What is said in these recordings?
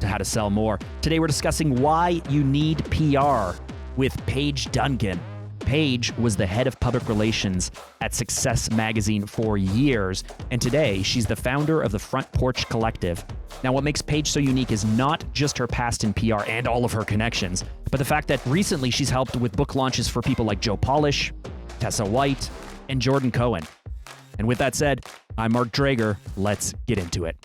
to how to sell more. Today, we're discussing why you need PR with Paige Dungan. Paige was the head of public relations at Success Magazine for years, and today she's the founder of the Front Porch Collective. Now, what makes Paige so unique is not just her past in PR and all of her connections, but the fact that recently she's helped with book launches for people like Joe Polish, Tessa White, and Jordan Cohen. And with that said, I'm Mark Drager. Let's get into it.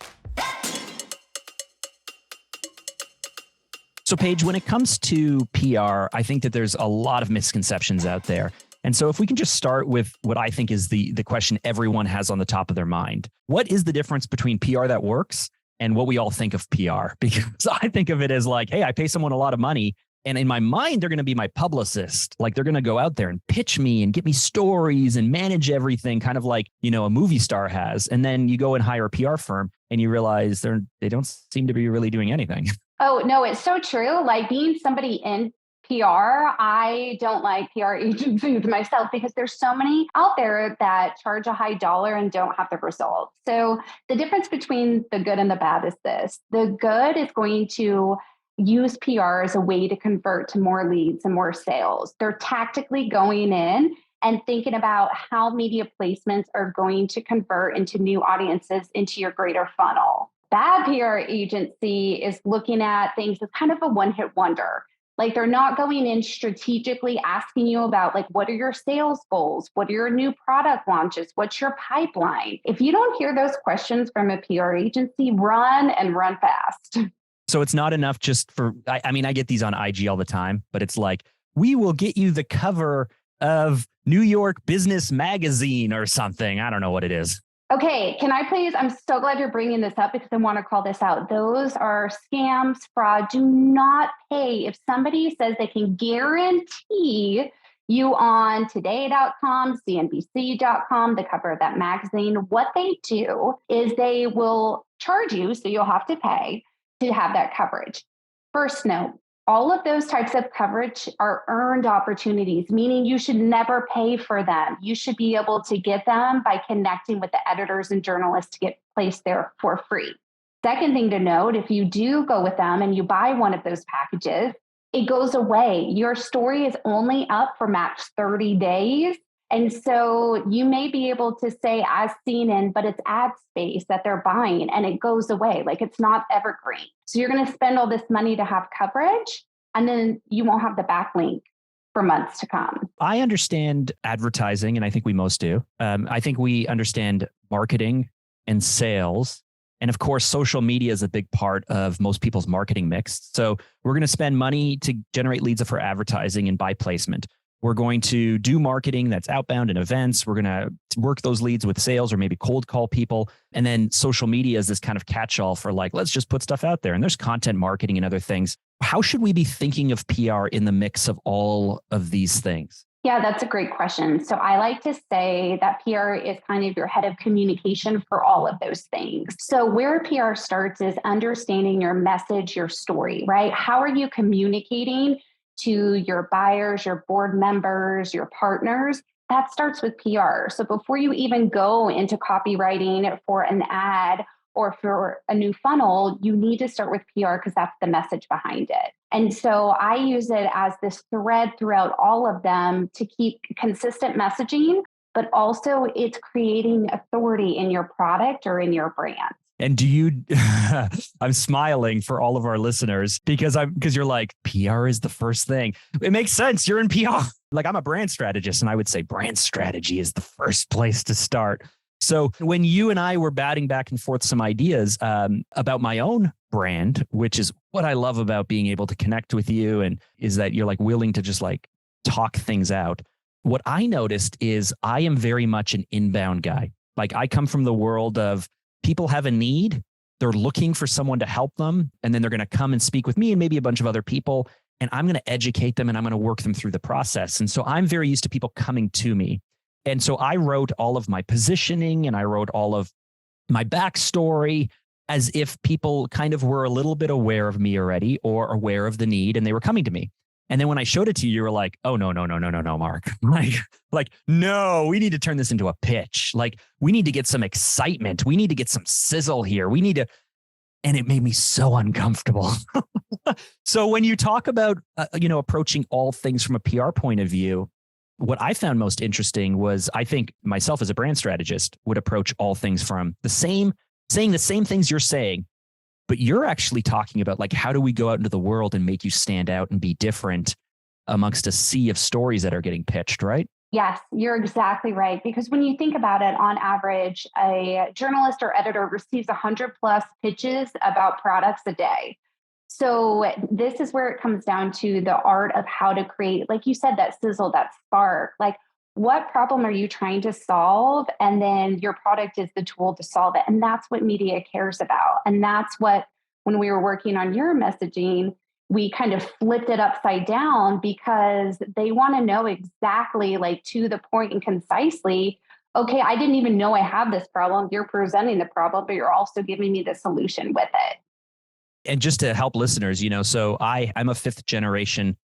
So Paige, when it comes to PR, I think that there's a lot of misconceptions out there. And so if we can just start with what I think is the question everyone has on the top of their mind. What is the difference between PR that works and what we all think of PR? Because I think of it as like, hey, I pay someone a lot of money, and in my mind, they're going to be my publicist. Like they're going to go out there and pitch me and get me stories and manage everything, kind of like, a movie star has. And then you go and hire a PR firm and you realize they don't seem to be really doing anything. Oh, no, it's so true. Like being somebody in PR, I don't like PR agencies myself because there's so many out there that charge a high dollar and don't have the results. So the difference between the good and the bad is this. The good is going to use PR as a way to convert to more leads and more sales. They're tactically going in and thinking about how media placements are going to convert into new audiences into your greater funnel. Bad PR agency is looking at things as kind of a one-hit wonder. Like they're not going in strategically asking you about like, what are your sales goals? What are your new product launches? What's your pipeline? If you don't hear those questions from a PR agency, run and run fast. So it's not enough just for, I mean, I get these on IG all the time, but it's like, we will get you the cover of New York Business Magazine or something. I don't know what it is. Okay, can I please, I'm so glad you're bringing this up because I want to call this out. Those are scams, fraud. Do not pay. If somebody says they can guarantee you on today.com, CNBC.com, the cover of that magazine, what they do is they will charge you, so you'll have to pay to have that coverage. First note, all of those types of coverage are earned opportunities, meaning you should never pay for them. You should be able to get them by connecting with the editors and journalists to get placed there for free. Second thing to note, if you do go with them and you buy one of those packages, it goes away. Your story is only up for max 30 days. And so you may be able to say as seen in, but it's ad space that they're buying and it goes away. Like it's not evergreen. So you're going to spend all this money to have coverage and then you won't have the backlink for months to come. I understand advertising, and I think we most do. I think we understand marketing and sales. And of course, social media is a big part of most people's marketing mix. So we're going to spend money to generate leads for advertising and buy placement. We're going to do marketing that's outbound and events. We're going to work those leads with sales or maybe cold call people. And then social media is this kind of catch-all for like, let's just put stuff out there. And there's content marketing and other things. How should we be thinking of PR in the mix of all of these things? Yeah, that's a great question. So I like to say that PR is kind of your head of communication for all of those things. So where PR starts is understanding your message, your story, right? How are you communicating to your buyers, your board members, your partners? That starts with PR. So before you even go into copywriting for an ad or for a new funnel, you need to start with PR because that's the message behind it. And so I use it as this thread throughout all of them to keep consistent messaging, but also it's creating authority in your product or in your brand. And do you, I'm smiling for all of our listeners because you're like, PR is the first thing. It makes sense. You're in PR. Like I'm a brand strategist and I would say brand strategy is the first place to start. So when you and I were batting back and forth some ideas about my own brand, which is what I love about being able to connect with you, and is that you're like willing to just like talk things out. What I noticed is I am very much an inbound guy. Like I come from the world of people have a need, they're looking for someone to help them, and then they're going to come and speak with me and maybe a bunch of other people, and I'm going to educate them and I'm going to work them through the process. And so I'm very used to people coming to me. And so I wrote all of my positioning and I wrote all of my backstory as if people kind of were a little bit aware of me already or aware of the need and they were coming to me. And then when I showed it to you, you were like, oh, no, Mark. No, we need to turn this into a pitch. Like, we need to get some excitement. We need to get some sizzle here. We need to. And it made me so uncomfortable. So when you talk about, approaching all things from a PR point of view, what I found most interesting was I think myself as a brand strategist would approach all things from saying the same things you're saying, but you're actually talking about like, how do we go out into the world and make you stand out and be different amongst a sea of stories that are getting pitched, right? Yes, you're exactly right. Because when you think about it, on average, a journalist or editor receives 100 plus pitches about products a day. So this is where it comes down to the art of how to create, like you said, that sizzle, that spark. Like, what problem are you trying to solve? And then your product is the tool to solve it. And that's what media cares about. And that's what, when we were working on your messaging, we kind of flipped it upside down because they want to know exactly, like, to the point and concisely, okay, I didn't even know I have this problem. You're presenting the problem, but you're also giving me the solution with it. And just to help listeners, so I'm a fifth generation.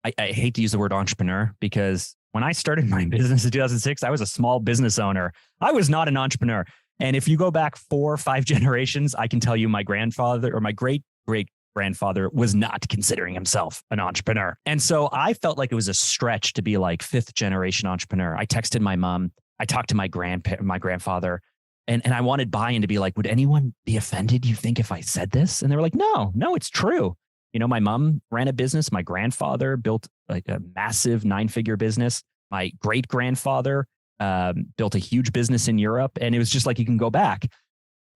I hate to use the word entrepreneur because when I started my business in 2006, I was a small business owner. I was not an entrepreneur. And if you go back 4 or 5 generations, I can tell you my grandfather or my great great grandfather was not considering himself an entrepreneur. And so I felt like it was a stretch to be like fifth generation entrepreneur. I texted my mom. I talked to my grandfather, and I wanted buy-in to be like, would anyone be offended, you think, if I said this? And they were like, no, it's true. My mom ran a business. My grandfather built like a massive 9-figure business. My great grandfather built a huge business in Europe. And it was just like, you can go back.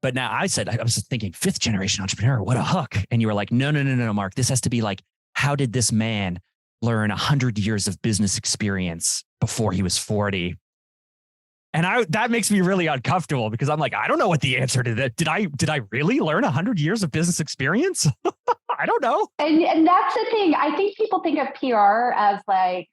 But now I was thinking fifth generation entrepreneur, what a hook. And you were like, no, Mark, this has to be like, how did this man learn 100 years of business experience before he was 40? And that makes me really uncomfortable because I'm like, I don't know what the answer to that. Did I really learn 100 years of business experience? I don't know. And that's the thing. I think people think of PR as like,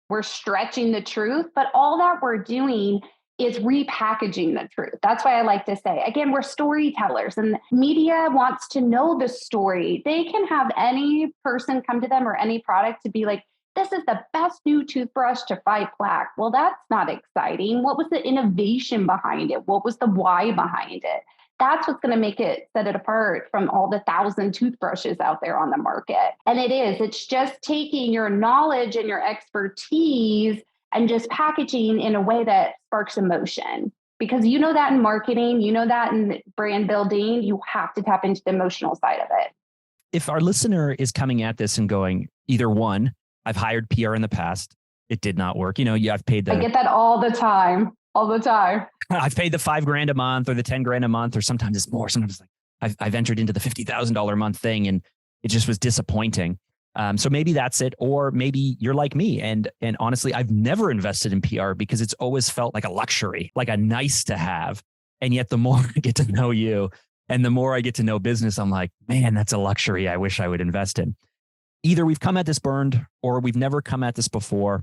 we're stretching the truth, but all that we're doing is repackaging the truth. That's why I like to say, again, we're storytellers, and media wants to know the story. They can have any person come to them or any product to be like, this is the best new toothbrush to fight plaque. Well, that's not exciting. What was the innovation behind it? What was the why behind it? That's what's going to make it set it apart from all the 1,000 toothbrushes out there on the market. And it's just taking your knowledge and your expertise and just packaging in a way that sparks emotion. Because you know that in marketing, you know that in brand building, you have to tap into the emotional side of it. If our listener is coming at this and going, either one, I've hired PR in the past, it did not work. I've paid I get that all the time. I've paid the $5,000 a month or the $10,000 a month, or sometimes it's more. Sometimes like I've entered into the $50,000 a month thing, and it just was disappointing. So maybe that's it, or maybe you're like me. And honestly, I've never invested in PR because it's always felt like a luxury, like a nice to have. And yet the more I get to know you and the more I get to know business, I'm like, man, that's a luxury I wish I would invest in. Either we've come at this burned or we've never come at this before.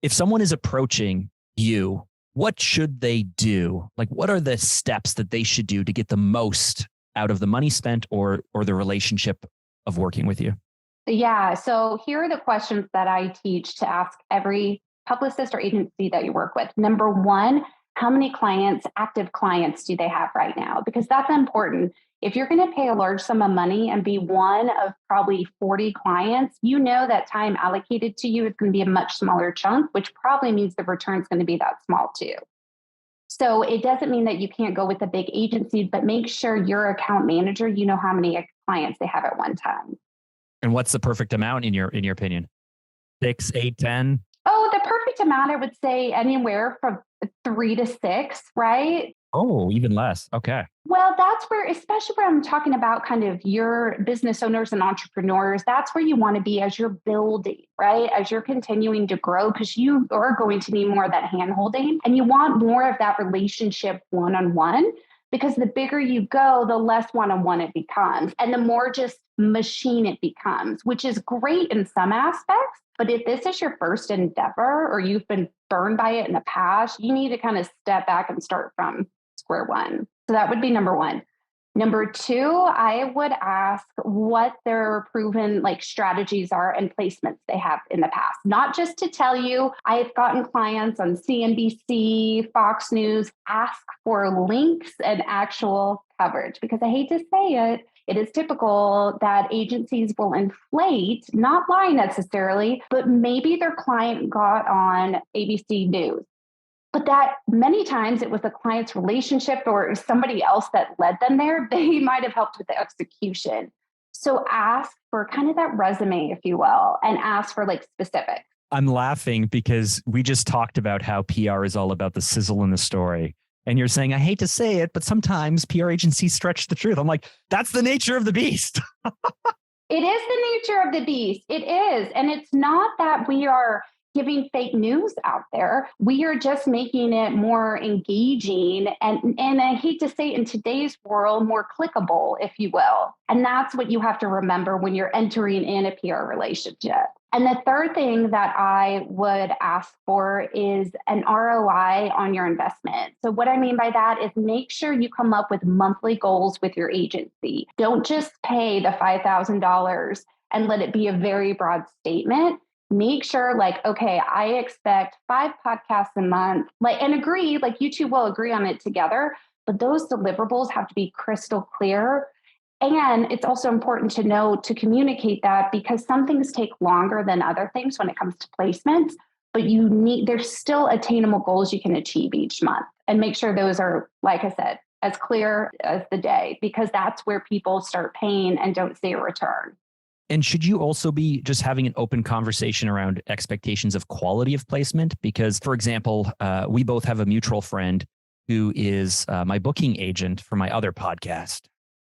If someone is approaching you, what should they do? Like, what are the steps that they should do to get the most out of the money spent or the relationship of working with you? Yeah. So here are the questions that I teach to ask every publicist or agency that you work with. Number one, how many active clients do they have right now? Because that's important. If you're going to pay a large sum of money and be one of probably 40 clients, you know that time allocated to you is going to be a much smaller chunk, which probably means the return is going to be that small too. So it doesn't mean that you can't go with a big agency, but make sure your account manager, you know how many clients they have at one time. And what's the perfect amount in your opinion? 6, 8, 10? Oh, the perfect amount, I would say anywhere from 3 to 6, right? Oh, even less. Okay. Well, that's where, especially when I'm talking about kind of your business owners and entrepreneurs, that's where you want to be as you're building, right? As you're continuing to grow, because you are going to need more of that hand holding, and you want more of that relationship one-on-one. Because the bigger you go, the less one-on-one it becomes, and the more just machine it becomes, which is great in some aspects. But if this is your first endeavor or you've been burned by it in the past, you need to kind of step back and start from square one. So that would be number one. Number two, I would ask what their proven strategies are and placements they have in the past. Not just to tell you, I've gotten clients on CNBC, Fox News, ask for links and actual coverage, because I hate to say it, it is typical that agencies will inflate, not lie necessarily, but maybe their client got on ABC News. But that many times it was the client's relationship or somebody else that led them there. They might have helped with the execution. So ask for kind of that resume, if you will, and ask for like specifics. I'm laughing because we just talked about how PR is all about the sizzle in the story. And you're saying, I hate to say it, but sometimes PR agencies stretch the truth. I'm like, that's the nature of the beast. It is the nature of the beast. It is. And it's not that we are giving fake news out there. We are just making it more engaging and I hate to say in today's world, more clickable, if you will. And that's what you have to remember when you're entering in a PR relationship. And the third thing that I would ask for is an ROI on your investment. So what I mean by that is make sure you come up with monthly goals with your agency. Don't just pay the $5,000 and let it be a very broad statement. Make sure like, okay, I expect 5 podcasts a month, and agree, like you two will agree on it together, but those deliverables have to be crystal clear. And it's also important to know to communicate that, because some things take longer than other things when it comes to placements, but there's still attainable goals you can achieve each month, and make sure those are, like I said, as clear as the day, because that's where people start paying and don't see a return. And should you also be just having an open conversation around expectations of quality of placement? Because, for example, we both have a mutual friend who is my booking agent for my other podcast,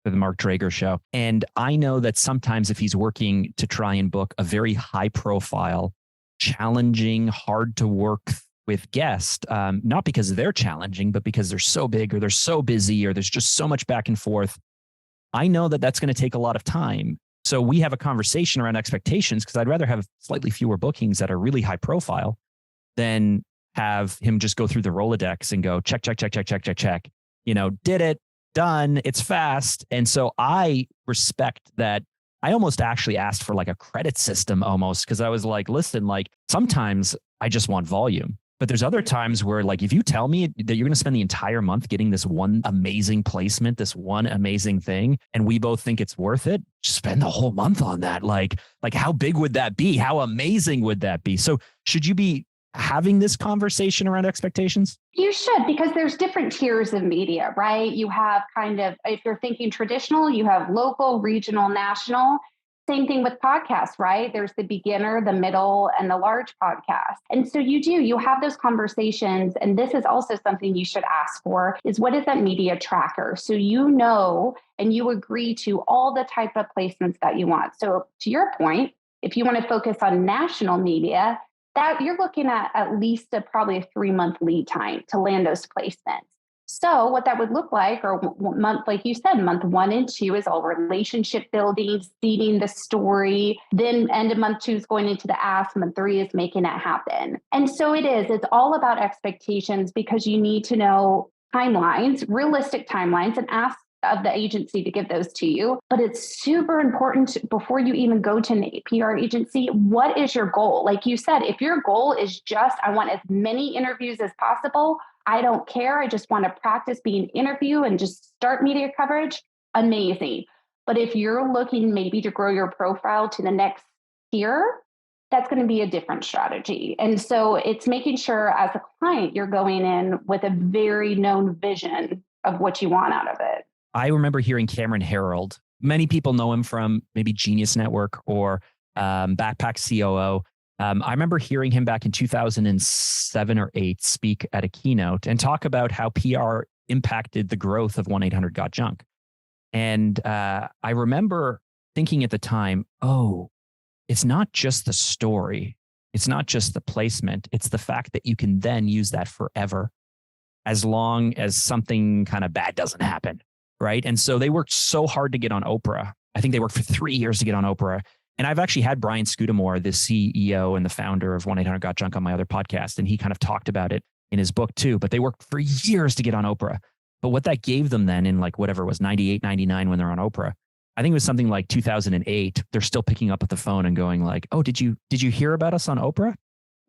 for the Mark Drager Show. And I know that sometimes if he's working to try and book a very high profile, challenging, hard to work with guest, not because they're challenging, but because they're so big or they're so busy or there's just so much back and forth, I know that that's going to take a lot of time. So we have a conversation around expectations, because I'd rather have slightly fewer bookings that are really high profile than have him just go through the Rolodex and go check, check, check, check, check, check, check. Did it, done, it's fast. And so I respect that. I almost actually asked for like a credit system almost, because I was like, listen, like sometimes I just want volume. But there's other times where, like, if you tell me that you're going to spend the entire month getting this one amazing placement, this one amazing thing, and we both think it's worth it, just spend the whole month on that. Like how big would that be? How amazing would that be? So should you be having this conversation around expectations? You should, because there's different tiers of media, right? You have kind of, if you're thinking traditional, you have local, regional, national. Same thing with podcasts, right? There's the beginner, the middle, and the large podcast. And so you have those conversations. And this is also something you should ask for, is what is that media tracker? So and you agree to all the type of placements that you want. So to your point, if you want to focus on national media, that you're looking at least probably a 3-month lead time to land those placements. So what that would look like, or month, like you said, month 1 and 2 is all relationship building, seeding the story. Then end of month 2 is going into the ask. Month 3 is making it happen. And so it's all about expectations, because you need to know timelines, realistic timelines, and ask of the agency to give those to you. But it's super important before you even go to an PR agency, what is your goal? Like you said, if your goal is just, I want as many interviews as possible, I don't care, I just want to practice being interviewed and just start media coverage, amazing. But if you're looking maybe to grow your profile to the next tier, that's going to be a different strategy. And so it's making sure as a client, you're going in with a very known vision of what you want out of it. I remember hearing Cameron Herold. Many people know him from maybe Genius Network or Backpack COO. I remember hearing him back in 2007 or 8 speak at a keynote and talk about how PR impacted the growth of 1-800-GOT-JUNK. And I remember thinking at the time, oh, it's not just the story. It's not just the placement. It's the fact that you can then use that forever, as long as something kind of bad doesn't happen. Right. And so they worked so hard to get on Oprah. I think they worked for 3 years to get on Oprah. And I've actually had Brian Scudamore, the CEO and the founder of 1-800-GOT-JUNK, on my other podcast. And he kind of talked about it in his book too. But they worked for years to get on Oprah. But what that gave them then in like whatever it was, 98, 99, when they're on Oprah, I think it was something like 2008. They're still picking up at the phone and going like, oh, did you hear about us on Oprah?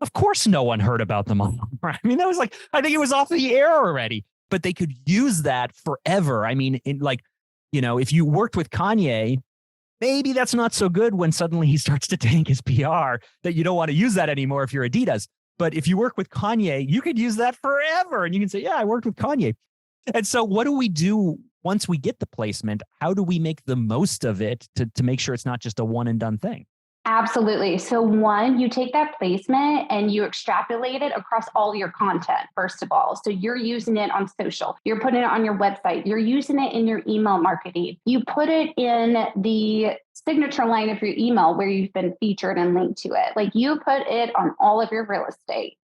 Of course no one heard about them on Oprah. I mean, that was like, I think it was off the air already. but they could use that forever. I mean, if you worked with Kanye, maybe that's not so good when suddenly he starts to tank his PR, that you don't want to use that anymore if you're Adidas. But if you work with Kanye, you could use that forever. And you can say, yeah, I worked with Kanye. And so what do we do once we get the placement? How do we make the most of it to make sure it's not just a one and done thing? Absolutely. So one, you take that placement and you extrapolate it across all your content, first of all. So you're using it on social, you're putting it on your website, you're using it in your email marketing. You put it in the signature line of your email where you've been featured and linked to it. Like you put it on all of your real estate.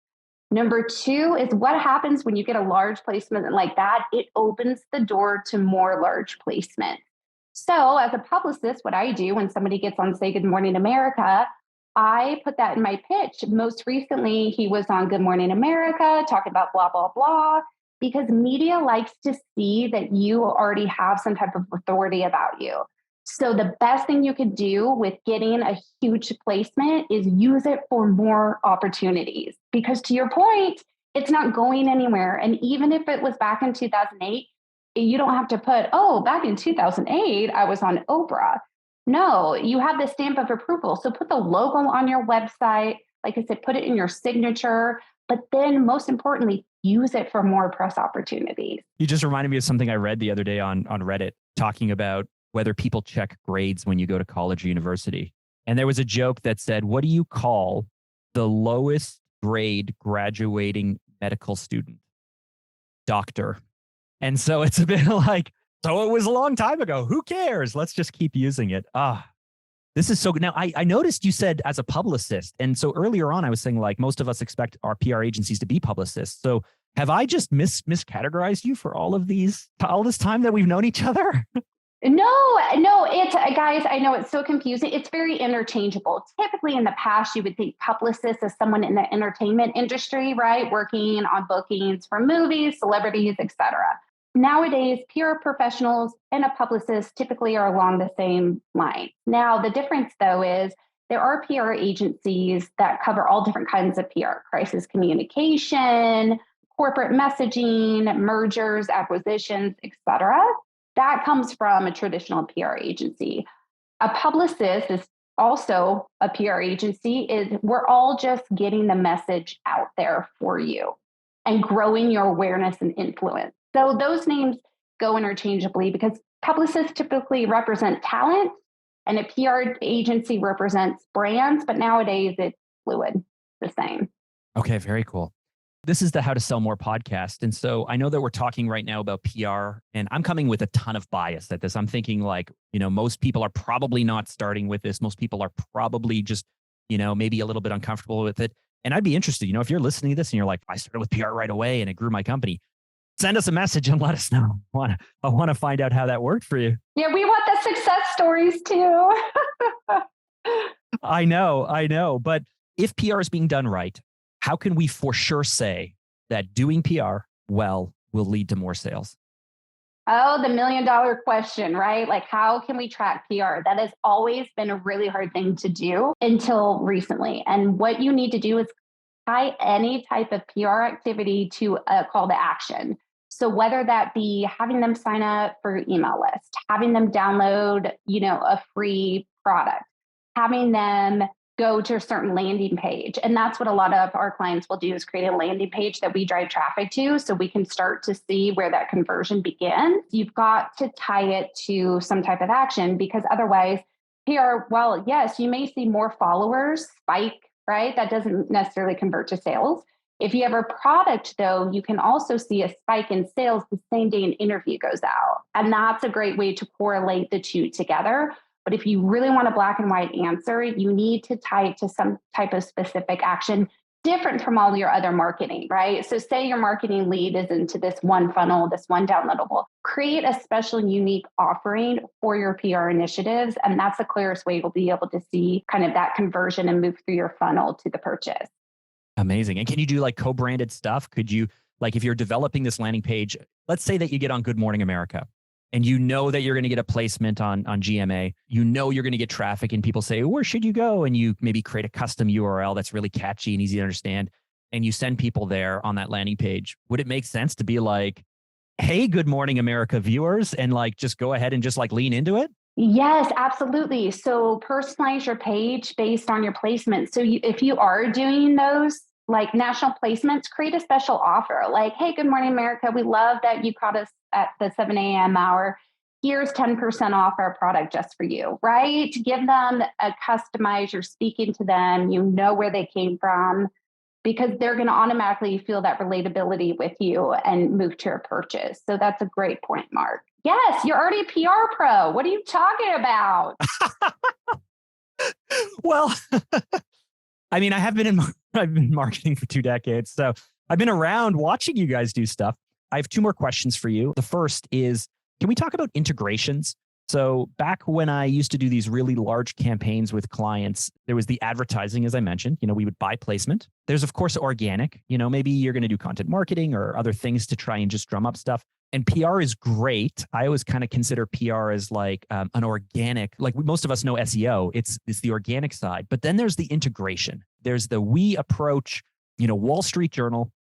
Number two is what happens when you get a large placement like that? It opens the door to more large placements. So as a publicist, what I do when somebody gets on, say, Good Morning America, I put that in my pitch. Most recently, he was on Good Morning America talking about blah, blah, blah, because media likes to see that you already have some type of authority about you. So the best thing you could do with getting a huge placement is use it for more opportunities. Because to your point, it's not going anywhere. And even if it was back in 2008, you don't have to put, oh, back in 2008, I was on Oprah. No, you have the stamp of approval. So put the logo on your website. Like I said, put it in your signature. But then most importantly, use it for more press opportunities. You just reminded me of something I read the other day on Reddit talking about whether people check grades when you go to college or university. And there was a joke that said, what do you call the lowest grade graduating medical student? Doctor. And so it's a bit like, so it was a long time ago. Who cares? Let's just keep using it. This is so good. Now, I noticed you said as a publicist. And so earlier on, I was saying like most of us expect our PR agencies to be publicists. So have I just miscategorized you for all this time that we've known each other? No, it's guys, I know it's so confusing. It's very interchangeable. Typically in the past, you would think publicist as someone in the entertainment industry, right? Working on bookings for movies, celebrities, etc. Nowadays, PR professionals and a publicist typically are along the same line. Now, the difference though is there are PR agencies that cover all different kinds of PR, crisis communication, corporate messaging, mergers, acquisitions, etc. That comes from a traditional PR agency. A publicist is also a PR agency. We're all just getting the message out there for you and growing your awareness and influence. So those names go interchangeably because publicists typically represent talent and a PR agency represents brands, but nowadays it's fluid, the same. Okay, very cool. This is the How to Sell More podcast. And so I know that we're talking right now about PR, and I'm coming with a ton of bias at this. I'm thinking like, most people are probably not starting with this. Most people are probably just, maybe a little bit uncomfortable with it. And I'd be interested, if you're listening to this and you're like, I started with PR right away and it grew my company, send us a message and let us know. I want to find out how that worked for you. Yeah, we want the success stories too. I know. But if PR is being done right, how can we for sure say that doing PR well will lead to more sales? Oh, the $1 million question, right? Like, how can we track PR? That has always been a really hard thing to do until recently. And what you need to do is tie any type of PR activity to a call to action. So whether that be having them sign up for your email list, having them download, a free product, having them go to a certain landing page. And that's what a lot of our clients will do is create a landing page that we drive traffic to so we can start to see where that conversion begins. You've got to tie it to some type of action because otherwise PR, well, yes, you may see more followers spike, right? That doesn't necessarily convert to sales. If you have a product though, you can also see a spike in sales the same day an interview goes out. And that's a great way to correlate the two together. But if you really want a black and white answer, you need to tie it to some type of specific action different from all your other marketing, right? So say your marketing lead is into this one funnel, this one downloadable, create a special unique offering for your PR initiatives. And that's the clearest way you'll be able to see kind of that conversion and move through your funnel to the purchase. Amazing. And can you do like co-branded stuff? Could you, like if you're developing this landing page, let's say that you get on Good Morning America and you know that you're going to get a placement on GMA, you're going to get traffic and people say, where should you go? And you maybe create a custom URL that's really catchy and easy to understand. And you send people there on that landing page. Would it make sense to be like, hey, Good Morning America viewers, and like just go ahead and just like lean into it? Yes, absolutely. So personalize your page based on your placement. So if you are doing those like national placements, create a special offer like, hey, Good Morning America, we love that you caught us at the 7 a.m. hour. Here's 10% off our product just for you, right? Give them a customize, you're speaking to them, you know where they came from, because they're going to automatically feel that relatability with you and move to a purchase. So that's a great point, Mark. Yes, you're already a PR pro. What are you talking about? Well, I mean, I've been marketing for 2 decades, so I've been around watching you guys do stuff. I have two more questions for you. The first is, can we talk about integrations? So back when I used to do these really large campaigns with clients, there was the advertising, as I mentioned, we would buy placement. There's of course organic, maybe you're going to do content marketing or other things to try and just drum up stuff. And PR is great. I always kind of consider PR as like an organic, like most of us know SEO, it's the organic side, but then there's the integration. There's we approach, Wall Street Journal,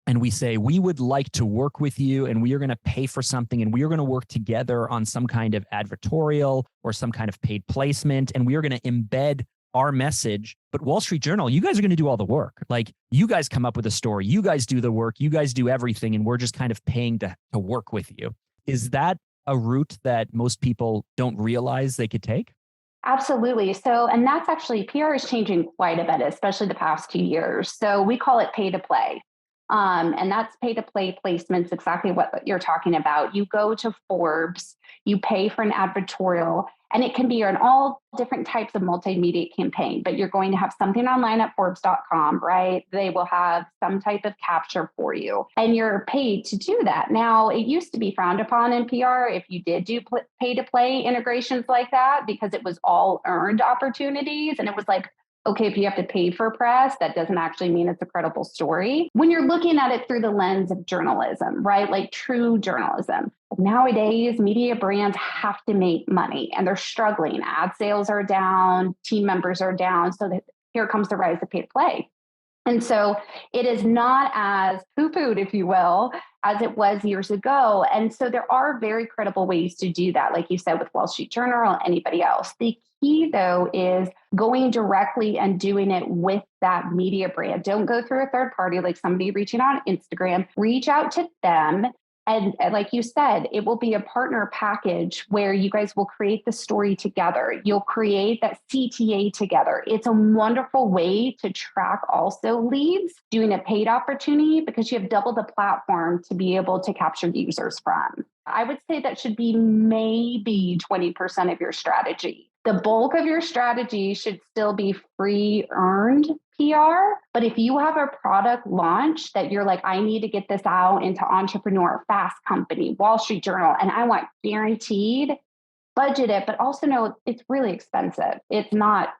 and we say, we would like to work with you and we are going to pay for something and we are going to work together on some kind of advertorial or some kind of paid placement. And we are going to embed our message. But Wall Street Journal, you guys are going to do all the work. Like you guys come up with a story, you guys do the work, you guys do everything. And we're just kind of paying to work with you. Is that a route that most people don't realize they could take? Absolutely. So, and that's actually PR is changing quite a bit, especially the past 2 years. So we call it pay to play. And that's pay to play placements, exactly what you're talking about. You go to Forbes, you pay for an advertorial, and it can be on all different types of multimedia campaign, but you're going to have something online at Forbes.com, right? They will have some type of capture for you, and you're paid to do that. Now, it used to be frowned upon in PR if you did do pay to play integrations like that, because it was all earned opportunities. And it was like, okay, if you have to pay for press, that doesn't actually mean it's a credible story. When you're looking at it through the lens of journalism, right? Like true journalism. Nowadays, media brands have to make money and they're struggling. Ad sales are down, team members are down. So here comes the rise of pay to play. And so it is not as poo-pooed, if you will, as it was years ago. And so there are very credible ways to do that, like you said, with Wall Street Journal or anybody else. The key, though, is going directly and doing it with that media brand. Don't go through a third party, like somebody reaching out on Instagram. Reach out to them. And like you said, it will be a partner package where you guys will create the story together. You'll create that CTA together. It's a wonderful way to track also leads, doing a paid opportunity, because you have double the platform to be able to capture users from. I would say that should be maybe 20% of your strategy. The bulk of your strategy should still be free earned PR. But if you have a product launch that you're like, I need to get this out into Entrepreneur, Fast Company, Wall Street Journal, and I want guaranteed, budget it, but also know it's really expensive. It's not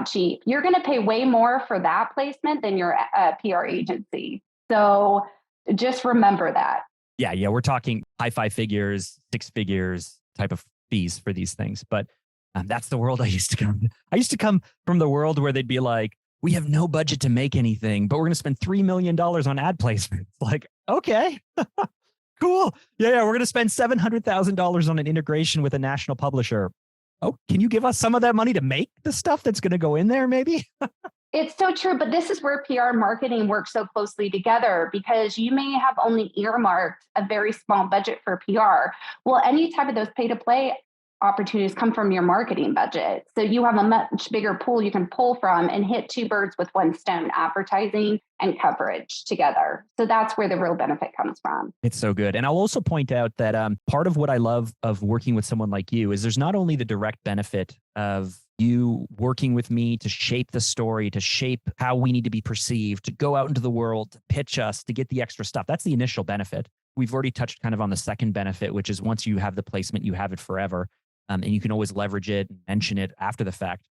cheap. You're going to pay way more for that placement than your PR agency. So just remember that. Yeah. We're talking high five figures, six figures type of fees for these things. But that's the world I used to come. I used to come from the world where they'd be like, we have no budget to make anything, but we're going to spend $3 million on ad placements. Like, okay, cool. Yeah. We're going to spend $700,000 on an integration with a national publisher. Oh, can you give us some of that money to make the stuff that's going to go in there maybe? It's so true, but this is where PR and marketing work so closely together, because you may have only earmarked a very small budget for PR. Well, any type of those pay to play opportunities come from your marketing budget. So you have a much bigger pool you can pull from and hit two birds with one stone, advertising and coverage together. So that's where the real benefit comes from. It's so good. And I'll also point out that part of what I love of working with someone like you is there's not only the direct benefit of you working with me to shape the story, to shape how we need to be perceived, to go out into the world, to pitch us, to get the extra stuff. That's the initial benefit. We've already touched kind of on the second benefit, which is once you have the placement, you have it forever. And you can always leverage it and mention it after the fact.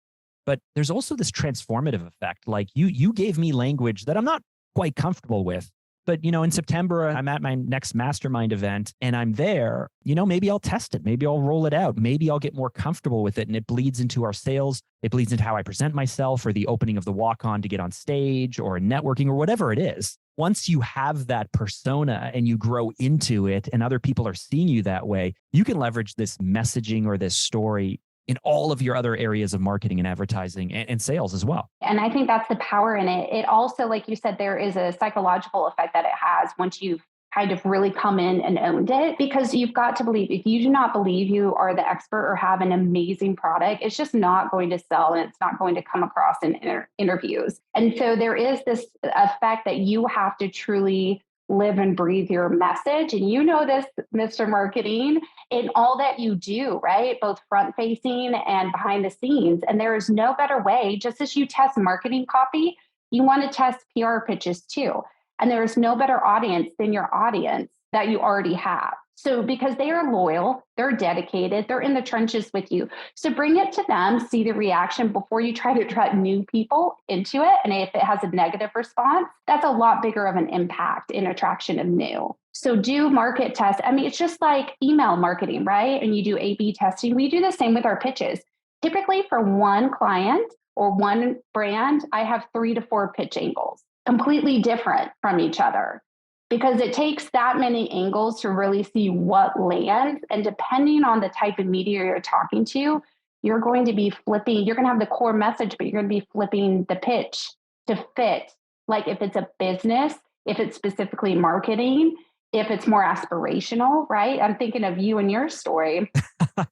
But there's also this transformative effect. Like you gave me language that I'm not quite comfortable with. But, in September, I'm at my next mastermind event and I'm there, maybe I'll test it. Maybe I'll roll it out. Maybe I'll get more comfortable with it. And it bleeds into our sales. It bleeds into how I present myself or the opening of the walk-on to get on stage or networking or whatever it is. once you have that persona and you grow into it and other people are seeing you that way, you can leverage this messaging or this story in all of your other areas of marketing and advertising and sales as well. And I think that's the power in it. It also, like you said, there is a psychological effect that it has once you've kind of really come in and owned it, because you've got to believe, if you do not believe you are the expert or have an amazing product, it's just not going to sell and it's not going to come across in interviews. And so there is this effect that you have to truly live and breathe your message. And you know this, Mr. Marketing, in all that you do, right? Both front facing and behind the scenes. And there is no better way, just as you test marketing copy, you want to test PR pitches too. And there is no better audience than your audience that you already have. So because they are loyal, they're dedicated, they're in the trenches with you. So bring it to them, see the reaction before you try to attract new people into it. And if it has a negative response, that's a lot bigger of an impact in attraction of new. So do market tests. I mean, it's just like email marketing, right? And you do A/B testing. We do the same with our pitches. Typically for one client or one brand, I have 3 to 4 pitch angles, completely different from each other, because it takes that many angles to really see what lands. And depending on the type of media you're talking to, you're going to be flipping, you're going to have the core message, but you're going to be flipping the pitch to fit. Like if it's a business, if it's specifically marketing, if it's more aspirational, right? I'm thinking of you and your story.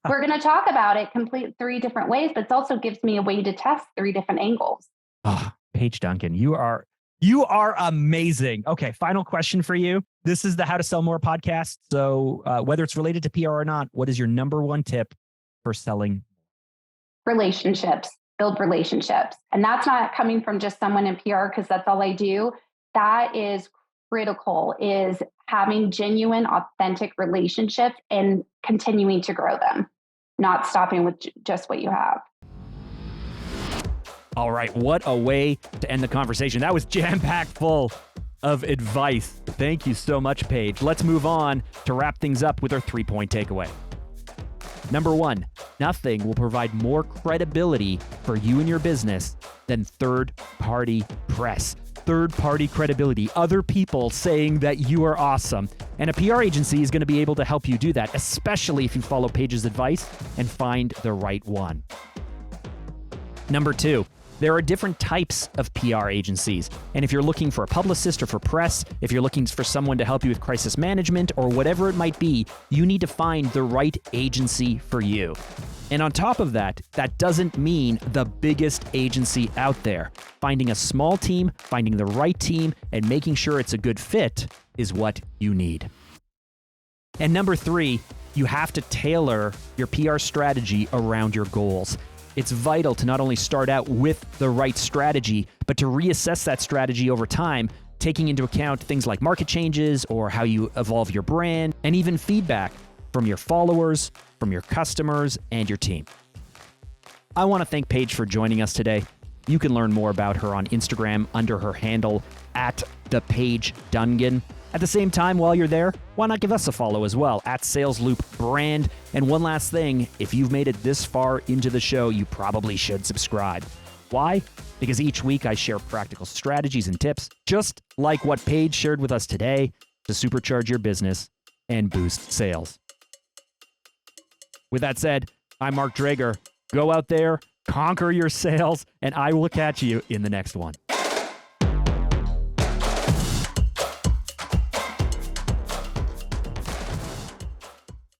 We're going to talk about it complete 3 different ways, but it also gives me a way to test 3 different angles. Oh, Paige Dungan, you are amazing. Okay, final question for you. This is the How to Sell More podcast. So whether it's related to PR or not, what is your number one tip for selling? Relationships, build relationships. And that's not coming from just someone in PR because that's all I do. That is critical, is having genuine, authentic relationships and continuing to grow them, not stopping with just what you have. All right, what a way to end the conversation. That was jam-packed full of advice. Thank you so much, Paige. Let's move on to wrap things up with our 3-point takeaway. Number 1, nothing will provide more credibility for you and your business than third-party press. Third-party credibility, other people saying that you are awesome. And a PR agency is going to be able to help you do that, especially if you follow Paige's advice and find the right one. Number 2, there are different types of PR agencies. And if you're looking for a publicist or for press, if you're looking for someone to help you with crisis management or whatever it might be, you need to find the right agency for you. And on top of that, that doesn't mean the biggest agency out there. Finding a small team, finding the right team, and making sure it's a good fit is what you need. And number 3, you have to tailor your PR strategy around your goals. It's vital to not only start out with the right strategy, but to reassess that strategy over time, taking into account things like market changes or how you evolve your brand, and even feedback from your followers, from your customers, and your team. I want to thank Paige for joining us today. You can learn more about her on Instagram under her handle @thePaigeDungan. At the same time, while you're there, why not give us a follow as well @SalesLoopBrand. And one last thing, if you've made it this far into the show, you probably should subscribe. Why? Because each week I share practical strategies and tips, just like what Paige shared with us today, to supercharge your business and boost sales. With that said, I'm Mark Drager. Go out there, conquer your sales, and I will catch you in the next one.